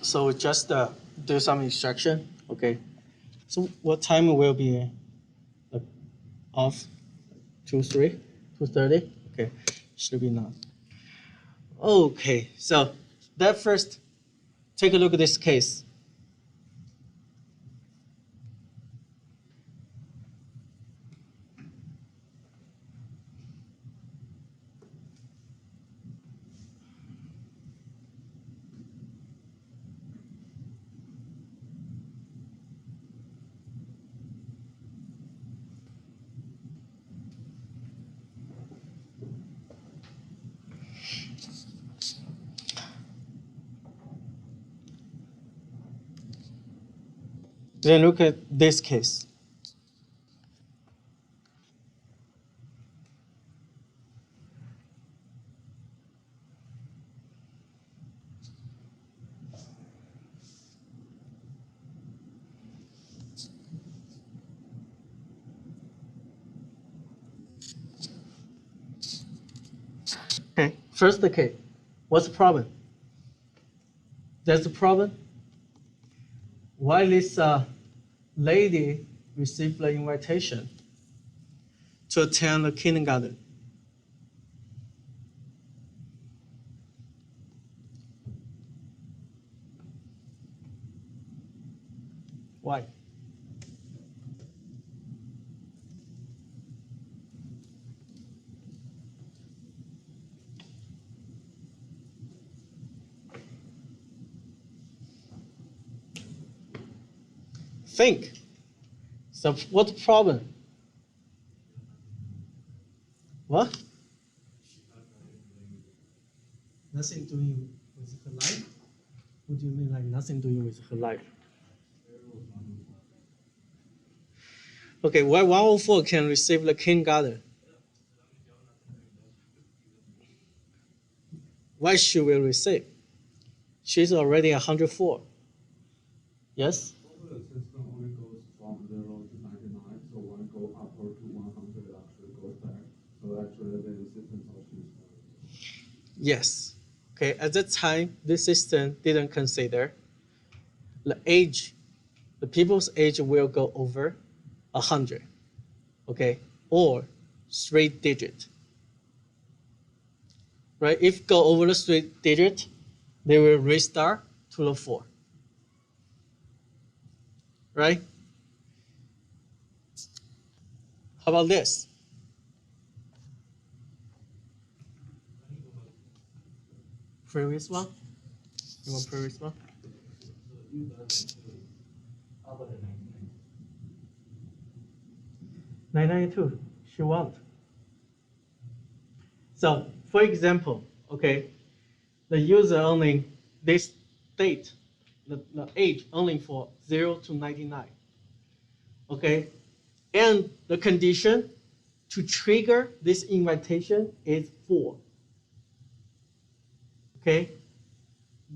So just do some extraction. Okay. So what time will be off? 2:30? 2:30? Okay. Should be not. Okay. So that first, take a look at this case. Then look at this case. Okay. First the case. What's the problem? That's the problem. Why this lady received the invitation to attend the kindergarten? Why? Think. So what's the problem? What? Nothing doing with her life? What do you mean like nothing doing with her life? Okay, why 104 can receive the kindergarten? Why she will receive? She's already 104. Yes? The system only goes from 0 to 99, so when it goes upward to 100, it actually goes back. So actually, the system is Yes. Okay, at that time, this system didn't consider the age. The people's age will go over 100, okay, or 3 digit. Right? If go over the 3 digit, they will restart to the 4. Right? How about this? Previous one? You want previous one? 992. She won't. So, for example, okay, the user only this date, the age only for 0 to 99. Okay, and the condition to trigger this invitation is 4. Okay,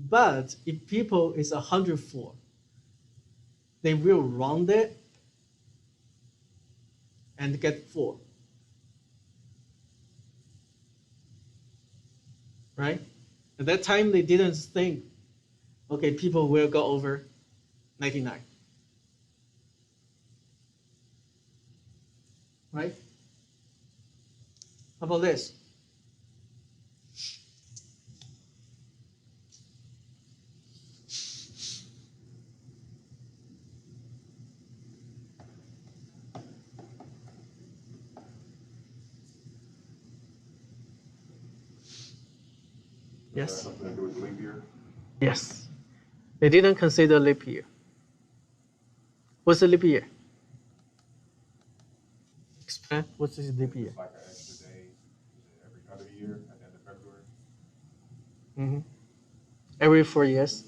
but if people is 104, they will round it and get 4. Right? At that time, they didn't think, okay, people will go over 99. Right? How about this? Yes. something to do with leap year? Yes. They didn't consider leap year. What's a leap year? Explain what's a leap year. It's like an extra day every other year at the end of February. Mm-hmm. Every 4 years.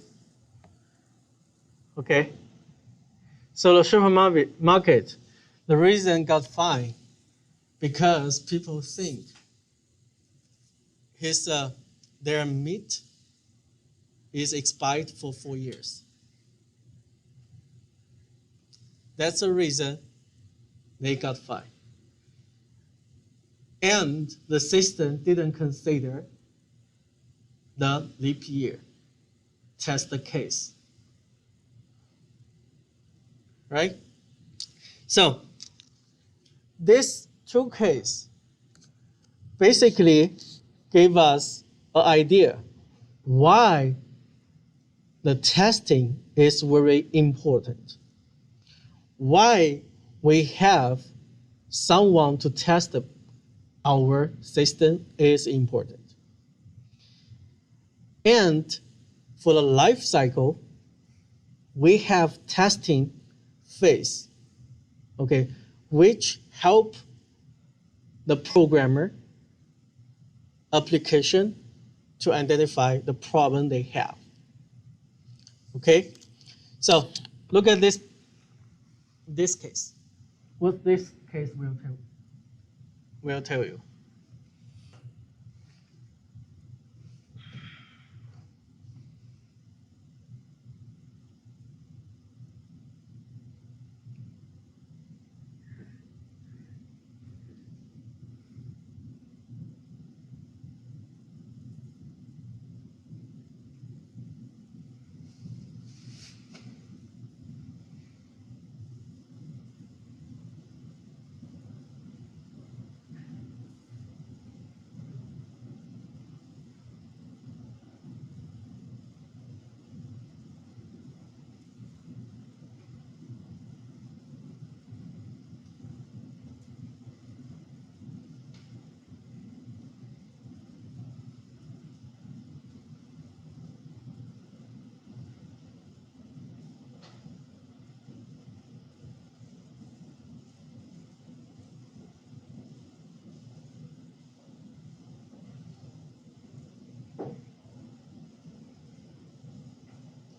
Okay. So the supermarket, the reason got fined because people think their meat is expired for 4 years. That's the reason they got fined. And the system didn't consider the leap year test the case, right? So this two case basically gave us an idea why the testing is very important. Why we have someone to test our system is important. And for the life cycle, we have testing phase, okay, which help the programmer application to identify the problem they have. Okay, so look at this case. What this case will tell you.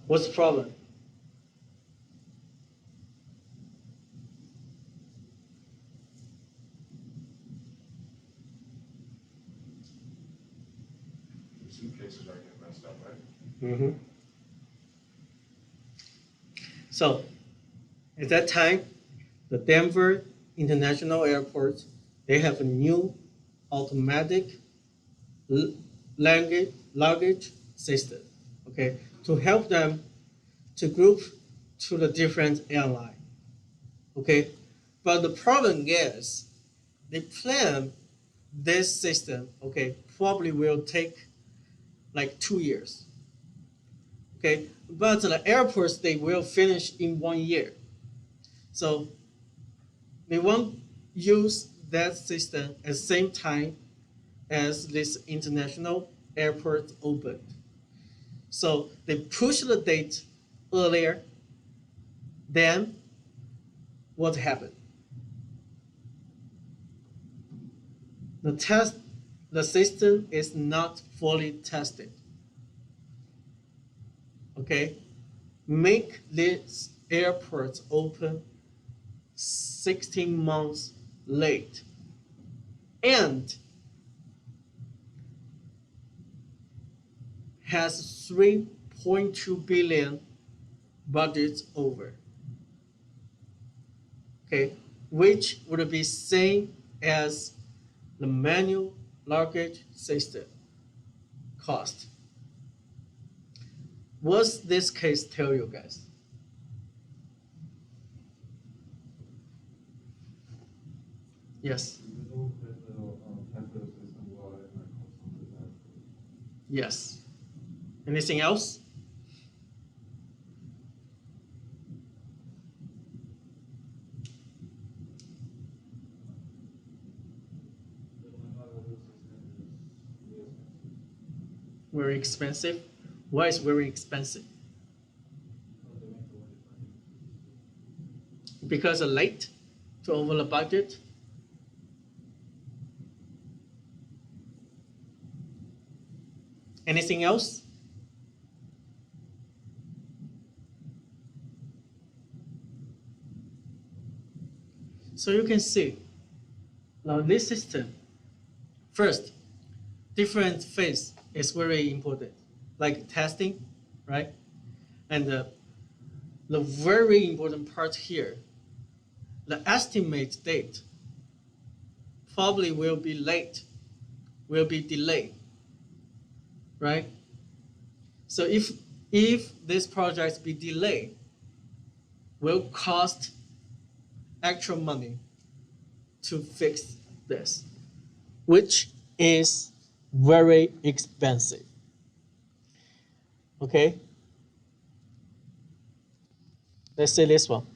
What's the problem? Suitcases are getting messed up, right? Mm-hmm. So at that time, the Denver International Airport, they have a new automatic luggage system, okay, to help them to group to the different airline, okay. But the problem is, they plan this system, okay, probably will take like 2 years, okay. But the airports they will finish in 1 year, so they won't use that system at the same time as this international airport opened. So they push the date earlier. Then what happened? The system is not fully tested. Okay, make this airport open 16 months late, and has 3.2 billion budget over. Okay, which would be same as the manual luggage system cost. What's this case tell you guys? Yes. If you don't test the system well, it might cause some disaster. Yes. Anything else? Very expensive. Why is very expensive? Because of late to over the budget. Anything else? So you can see now this system, first, different phase is very important, like testing, right? And the very important part here, the estimate date probably will be late, will be delayed, right? So if this project be delayed, will cost extra money to fix this, which is very expensive. Okay? Let's say this one.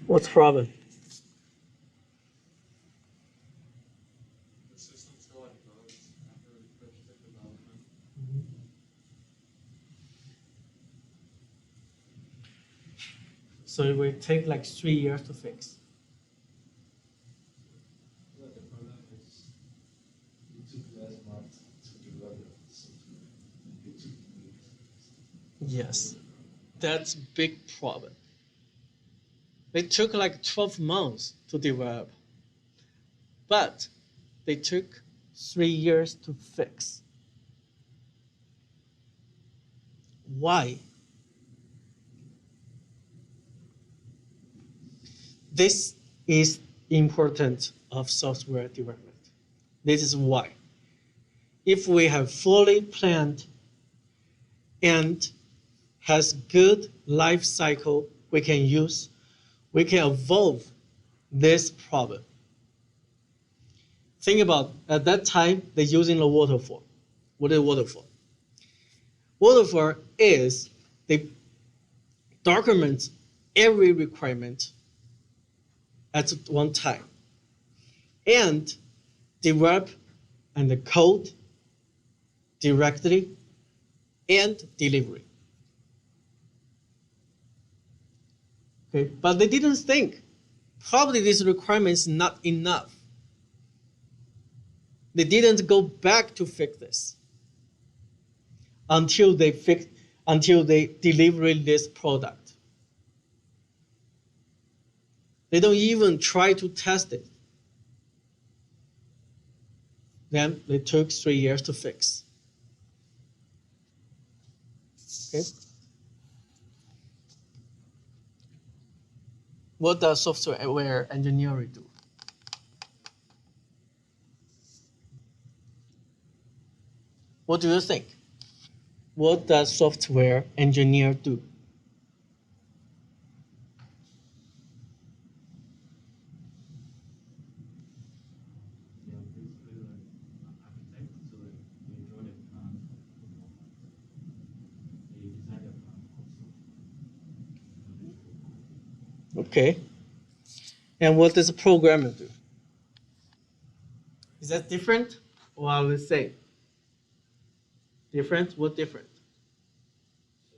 What's the problem? The system still like bugs after we finish the development. So it will take like 3 years to fix. Yeah, the problem is it took less months to develop the software. It took weeks. Yes, that's big problem. It took like 12 months to develop, but they took 3 years to fix. Why? This is important of software development. This is why. If we have fully planned and has good life cycle we can use, we can avoid this problem. Think about at that time they're using the waterfall. What is waterfall? Waterfall is they document every requirement at one time and develop and code directly and delivery. Okay, but they didn't think probably this requirement is not enough. They didn't go back to fix this until they deliver this product. They don't even try to test it. Then they took 3 years to fix. Okay. What does software engineering do? What do you think? What does software engineer do? Yeah, basically like an architect, so like they draw the plan for the performance. They design the plan also. And they show code. Okay. And what does a programmer do? Is that different or are we same? Different? What different? So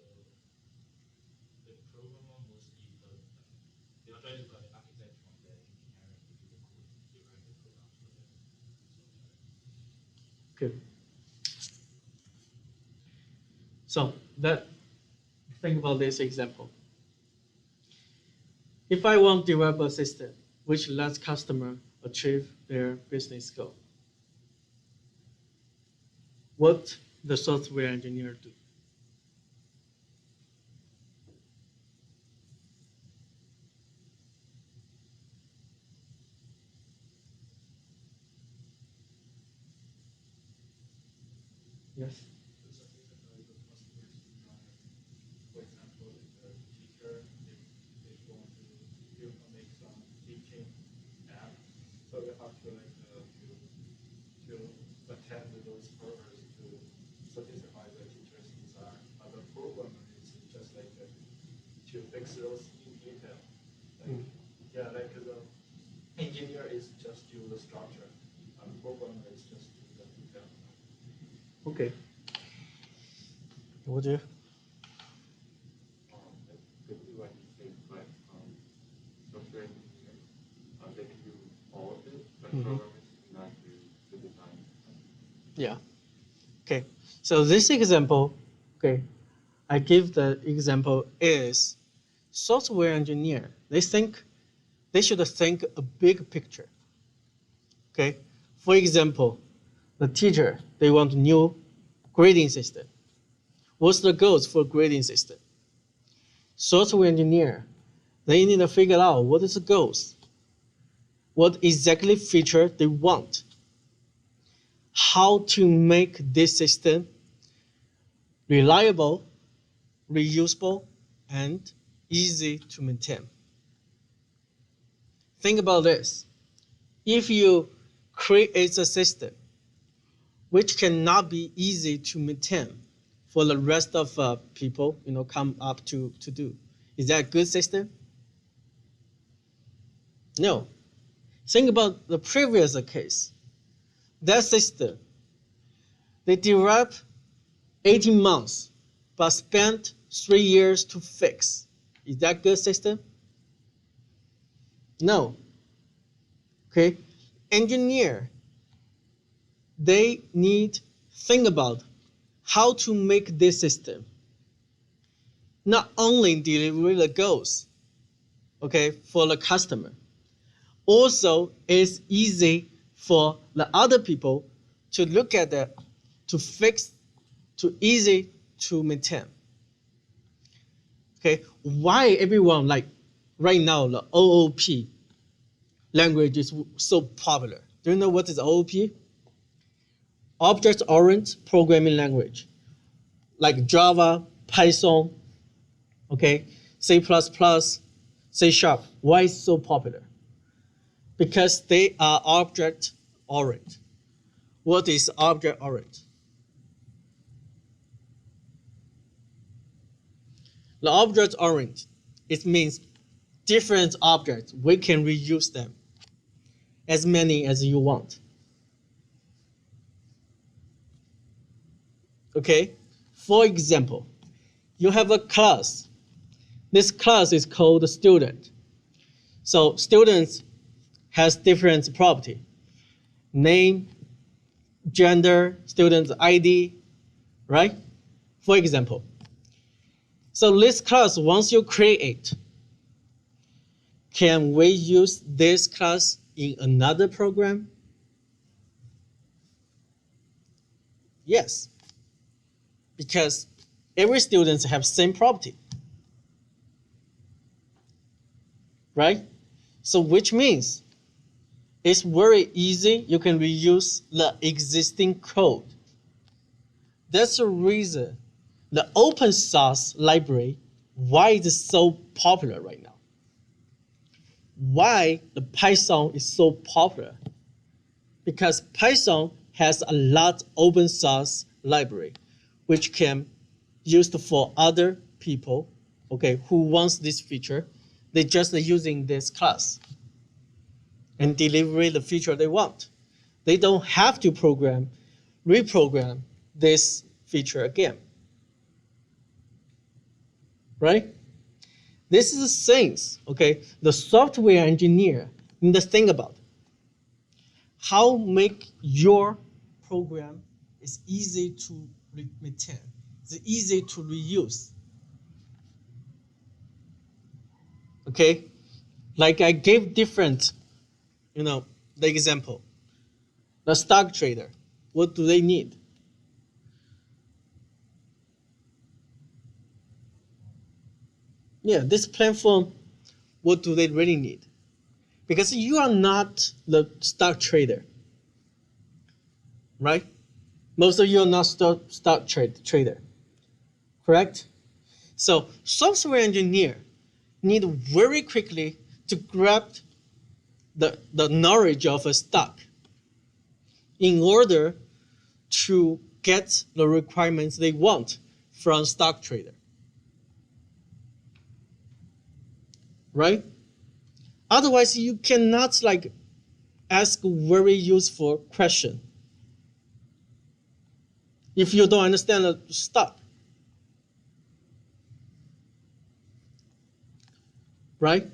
the programmer mostly does they actually got the architect from the engineering to do the code. They write the programs for the software. Good. So think about this example. If I want to develop a system which lets customer achieve their business goal, what the software engineer do? Yes. To satisfy the customer's desire. For example, if the teacher if want to make some teaching app, so you have to like to attend to those purposes to satisfy the teacher's desire. But the program is just like to fix those in detail. Like, yeah, like engineer is just do the structure, and programmer is just do the detail. Okay. What do you? Basically what you say is like software engineers they can do all of it, but programmers do not do the design. Yeah. Okay. So this example, okay, I give the example is software engineer. They should think a big picture. Okay. For example, the teacher, they want a new grading system. What's the goals for grading system? Software engineer, they need to figure out what is the goals, what exactly feature they want, how to make this system reliable, reusable, and easy to maintain. Think about this. If you create a system which cannot be easy to maintain for the rest of people, come up to do, is that a good system? No. Think about the previous case. That system, they developed 18 months, but spent 3 years to fix. Is that a good system? No. Okay. Engineer, they need think about how to make this system not only deliver the goals, okay, for the customer, also it's easy for the other people to look at it, to fix, to easy to maintain. Okay, why everyone like right now the OOP language is so popular? Do you know what is OOP? Object-oriented programming language, like Java, Python, okay, C++, C#. Why is so popular? Because they are object-oriented. What is object-oriented? The object-oriented, it means different objects, we can reuse them as many as you want. Okay, for example, you have a class. This class is called student. So students has different property. Name, gender, student's ID, right? For example. So this class, once you create, can we use this class in another program? Yes, because every student have same property, right? So which means it's very easy. You can reuse the existing code. That's the reason the open source library, why it is so popular right now. Why the Python is so popular? Because Python has a lot open source library, which can used for other people, okay, who wants this feature. They just using this class and deliver the feature they want. They don't have to reprogram this feature again, right? This is the things, okay, the software engineer need to think about. How make your program is easy to maintain, it's easy to reuse. Okay, like I gave different, the example. The stock trader, what do they need? Yeah, this platform, what do they really need? Because you are not the stock trader, right? Most of you are not stock trader, correct? So software engineer need very quickly to grab the knowledge of a stock in order to get the requirements they want from stock trader, right? Otherwise, you cannot like ask very useful question. If you don't understand, stop. Right?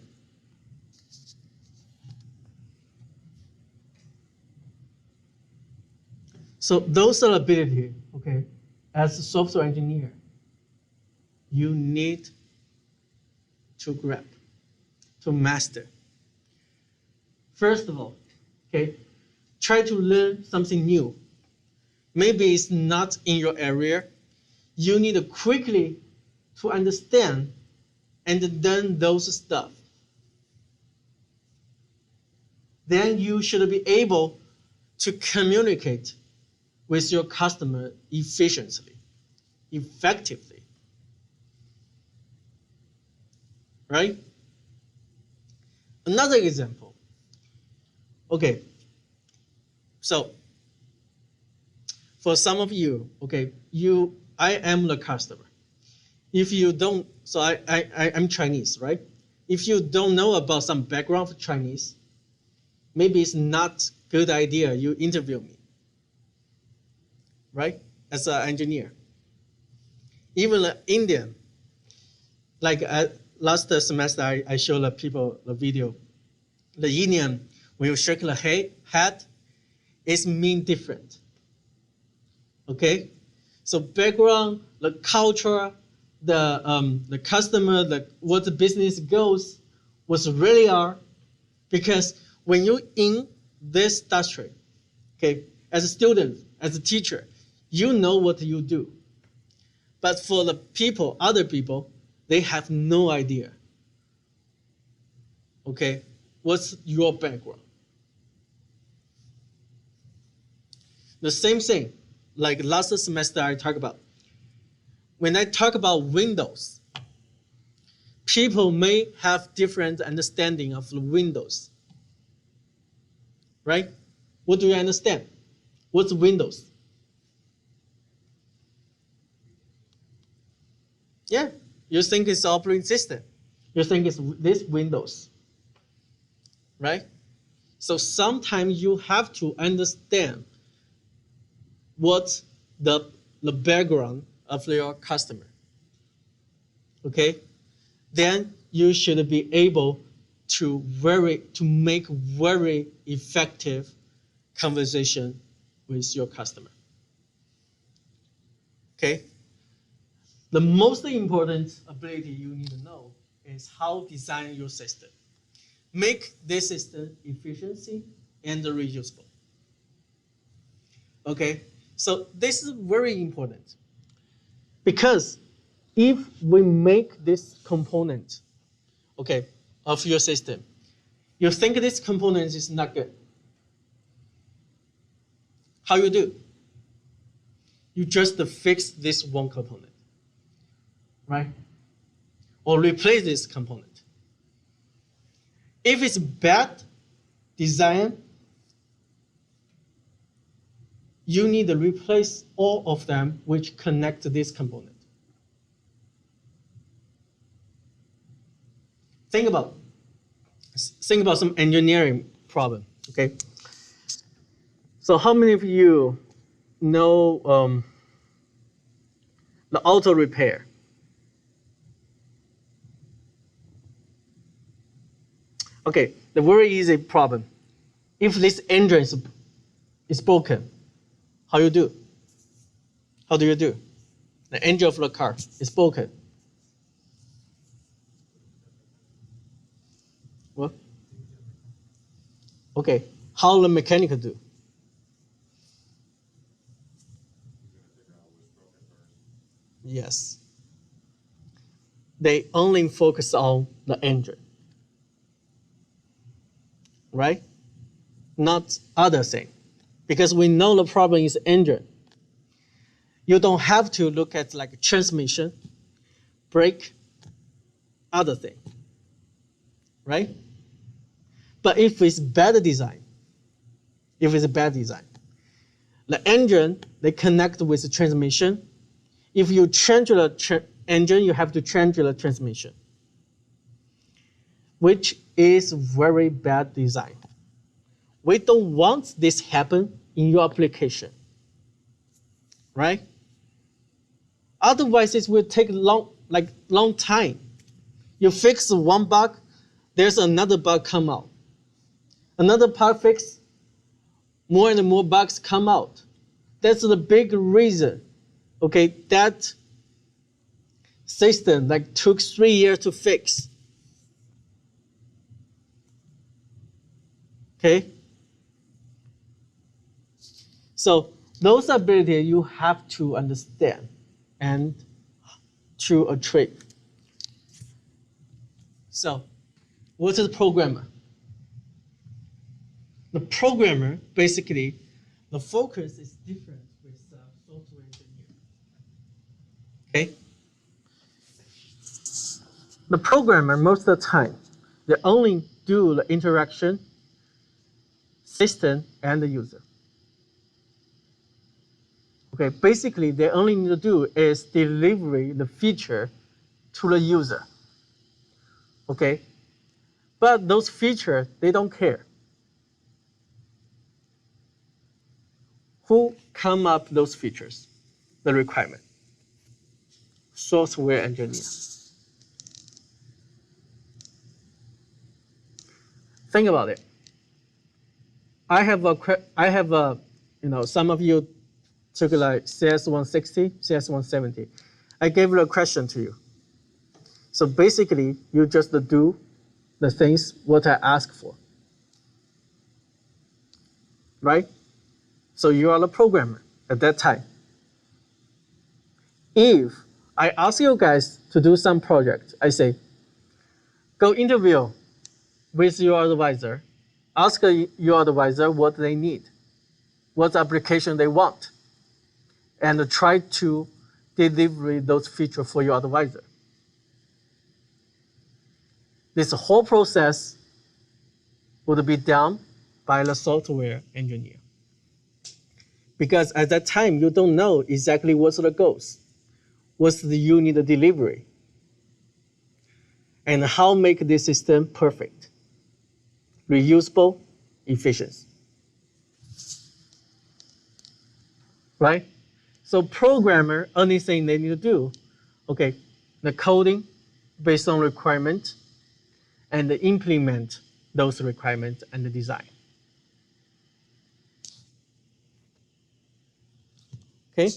So those are ability, okay, as a software engineer, you need to grab, to master. First of all, okay, try to learn something new. Maybe it's not in your area. You need to quickly to understand and learn those stuff. Then you should be able to communicate with your customer efficiently, effectively. Right? Another example. Okay, so for some of you, okay, I am the customer. If you don't, so I'm Chinese, right? If you don't know about some background for Chinese, maybe it's not good idea you interview me, right? As an engineer. Even an Indian, like last semester I showed the people the video. The Indian, when you shake the head, it mean different. Okay? So background, the culture, the customer, what the business goals was really are, because when you in this industry, okay, as a student, as a teacher, you know what you do. But for the people, other people, they have no idea. Okay, what's your background? The same thing, like last semester I talked about. When I talk about Windows, people may have different understanding of the Windows, right? What do you understand? What's Windows? Yeah, you think it's operating system. You think it's this Windows, right? So sometimes you have to understand what the background of your customer. Okay, then you should be able to make very effective conversation with your customer. Okay, the most important ability you need to know is how to design your system. Make this system efficiency and reusable. Okay, so this is very important because if we make this component, okay, of your system, you think this component is not good. How you do? You just fix this one component, right? Or replace this component. If it's bad design, you need to replace all of them which connect to this component. Think about some engineering problem, okay? So how many of you know the auto repair? Okay, the very easy problem. If this engine is broken, how you do? How do you do? The engine of the car is broken. What? Okay, how the mechanic do? Yes. They only focus on the engine, right? Not other thing. Because we know the problem is engine. You don't have to look at like transmission, brake, other thing, right? But if it's bad design, the engine, they connect with the transmission. If you change the engine, you have to change the transmission. which is very bad design. We don't want this happen in your application, right? Otherwise, it will take long time. You fix one bug, there's another bug come out. Another bug fix, more and more bugs come out. That's the big reason, okay, that system took 3 years to fix. Okay? So those abilities you have to understand and to achieve. So what is a programmer? The programmer, basically, the focus is different with software engineer. Okay? The programmer, most of the time, they only do the interaction, system, and the user. Okay, basically, they only need to do is deliver the feature to the user. Okay? But those features, they don't care. Who come up those features? The requirement. Software engineer. Think about it. I have a, some of you took like CS 160, CS 170. I gave a question to you. So basically, you just do the things what I ask for. Right? So you are the programmer at that time. If I ask you guys to do some project, I say, go interview with your advisor, ask your advisor what they need, what application they want, and try to deliver those features for your advisor. This whole process would be done by the software engineer. Because at that time, you don't know exactly what's the goals, what's the unit delivery, and how make this system perfect, reusable, efficient. Right? So programmer, only thing they need to do, okay, the coding based on requirement and implement those requirements and the design. Okay?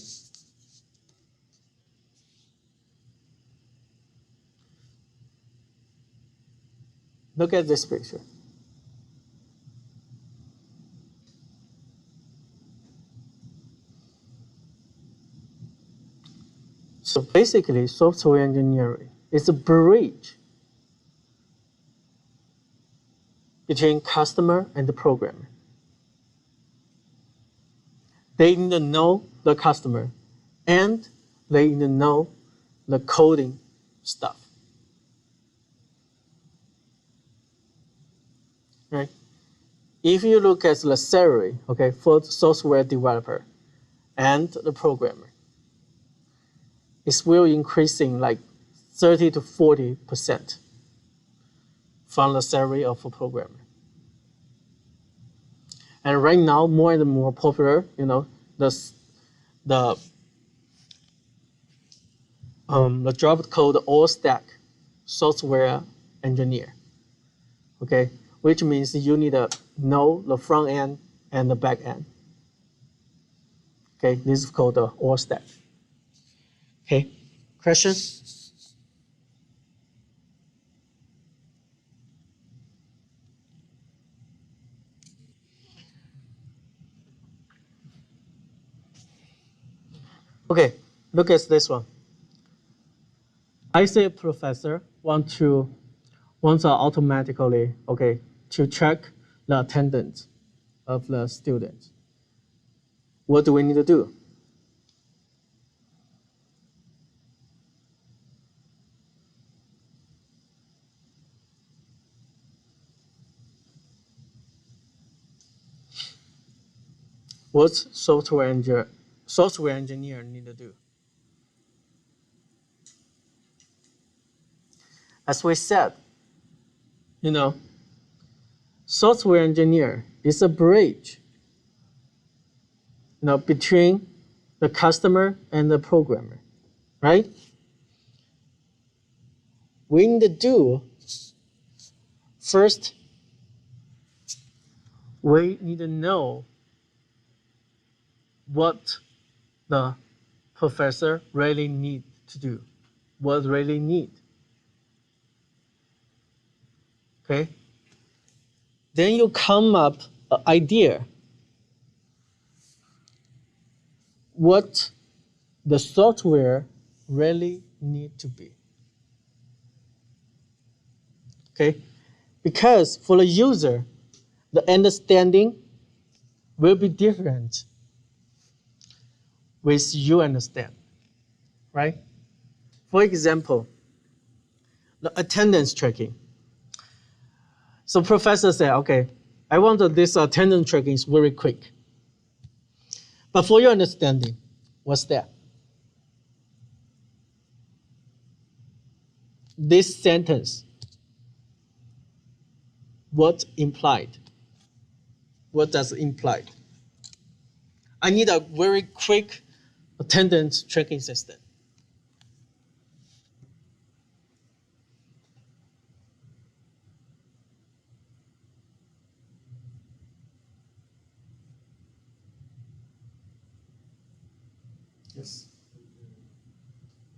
Look at this picture. So basically, software engineering is a bridge between customer and the programmer. They need to know the customer and they need to know the coding stuff. Right? If you look at the salary, okay, for the software developer and the programmer, it will increasing like 30 to 40% from the salary of a programmer. And right now, more and more popular, the job called all stack software engineer. Okay, which means you need to know the front end and the back end. Okay, this is called the all stack. Okay, question? Okay, look at this one. I say a professor wants automatically, okay, to check the attendance of the students. What do we need to do? What software engineer need to do? As we said, you know, software engineer is a bridge, you know, between the customer and the programmer, right? We need to do first, we need to know what the professor really need to do, what really need. Okay? Then you come up an idea what the software really need to be. Okay? Because for the user, the understanding will be different with you understand, right? For example, the attendance tracking. So professor said, okay, I want this attendance tracking is very quick. But for your understanding, what's that? This sentence, what implied? What does it imply? I need a very quick attendance tracking system. Yes.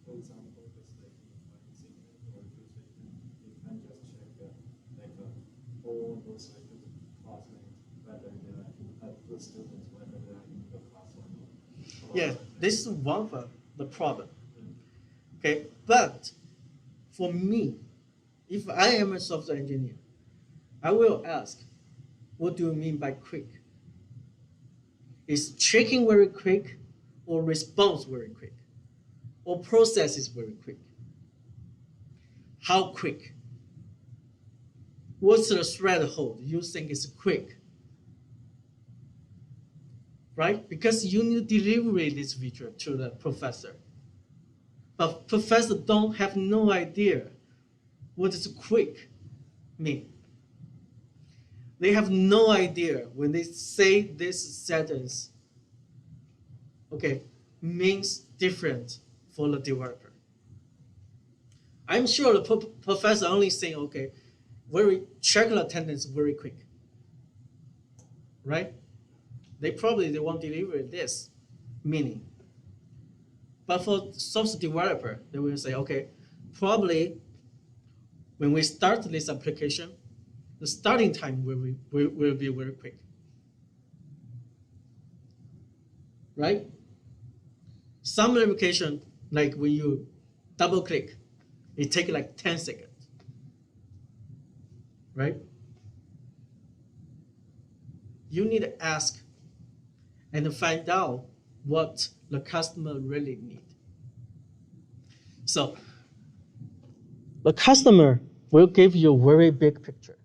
For example, just like one segment or two segment, you can just check all those classmates, whether they are the students, whether they are in the class or not. Yeah, this is one of the problem. Okay, but for me, if I am a software engineer, I will ask, what do you mean by quick? Is checking very quick or response very quick? Or process is very quick? How quick? What's the threshold you think is quick? Right? Because you need to deliver this feature to the professor. But professor don't have no idea what does quick mean. They have no idea when they say this sentence, okay, means different for the developer. I'm sure the professor only saying, okay, very check the attendance very quick, right? They won't deliver this meaning. But for software developer, they will say, okay, probably when we start this application, the starting time will be very quick, right? Some application, like when you double click, it takes like 10 seconds, right? You need to ask and find out what the customer really need. So the customer will give you a very big picture,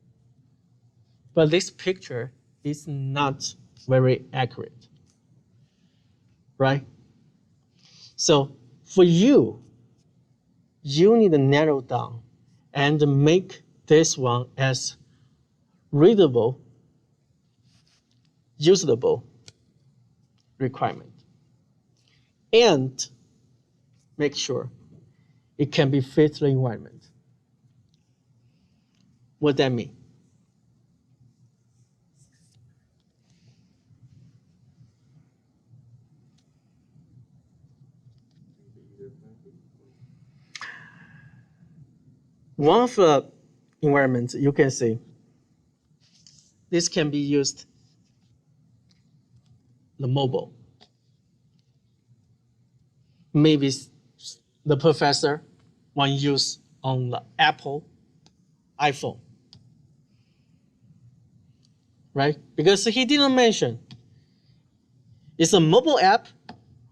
but this picture is not very accurate, right? So for you, you need to narrow down and make this one as readable, usable requirement, and make sure it can be fit the environment. What that mean? One of the environments you can see, this can be used the mobile. Maybe the professor want to use on the Apple iPhone, right? Because he didn't mention it's a mobile app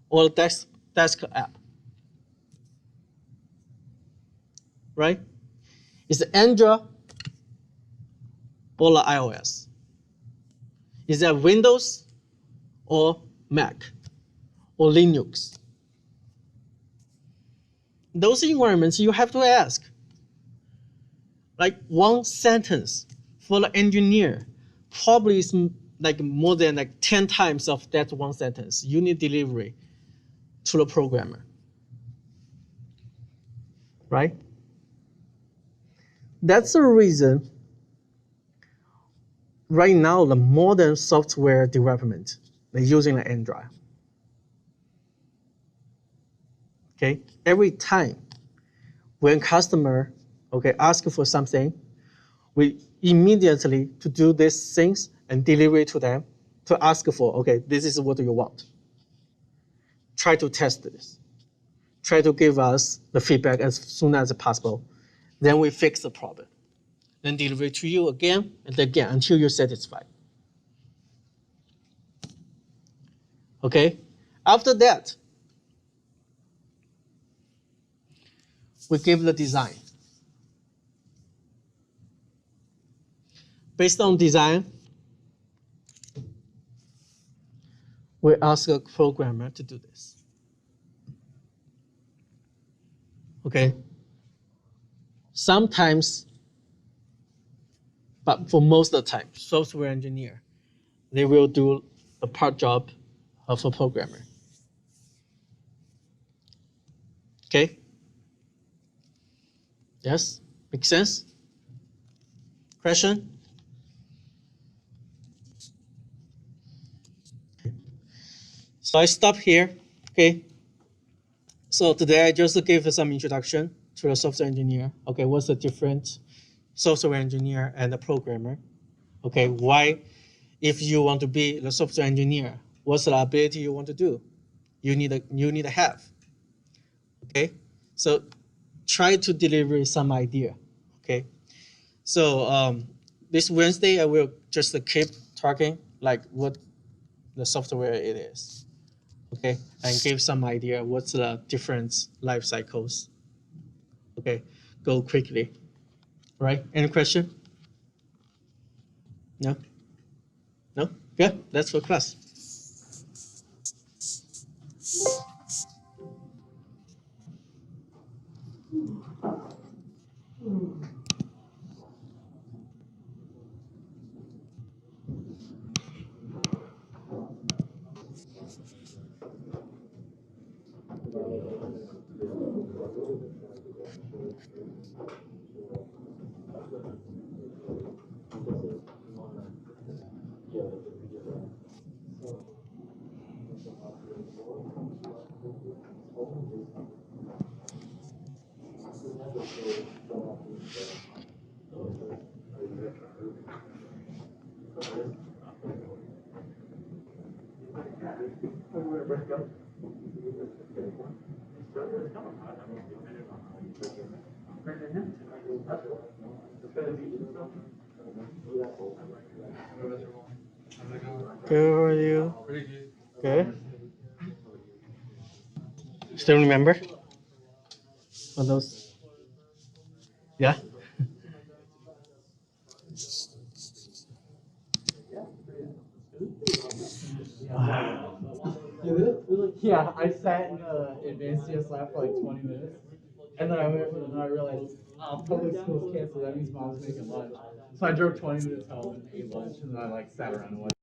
or a desk app, right? It's Android or iOS. Is that Windows or Mac or Linux? Those environments you have to ask. Like one sentence for the engineer probably is like more than like 10 times of that one sentence you need delivery to the programmer, right? That's the reason right now the modern software development, they're using the Android. Okay, every time when customer ask for something, we immediately to do these things and deliver it to them to ask for, this is what you want. Try to test this. Try to give us the feedback as soon as possible. Then we fix the problem. Then deliver it to you again and again until you're satisfied. Okay? After that, we give the design. Based on design, we ask a programmer to do this. Okay? Sometimes, but for most of the time, software engineer, they will do a part job of a programmer. Okay? Yes? Make sense? Question? So I stop here. Okay? So today I just gave some introduction to the software engineer. Okay, what's the difference software engineer and a programmer? Okay, why if you want to be the software engineer, what's the ability you want to do? You need to have. Okay, so try to deliver some idea. Okay, so this Wednesday I will just keep talking like what the software it is. Okay, and give some idea what's the different life cycles. Okay, go quickly. Right? Any question? No? No? Good. That's for class. Good, how are you? Good. Still remember? On those? Yeah? Yeah, I sat in the advanced CS lab for like 20 minutes, and then I went and I realized, public school's canceled. That means mom's making lunch. So I drove 20 minutes home and ate lunch, and then I like sat around and watched.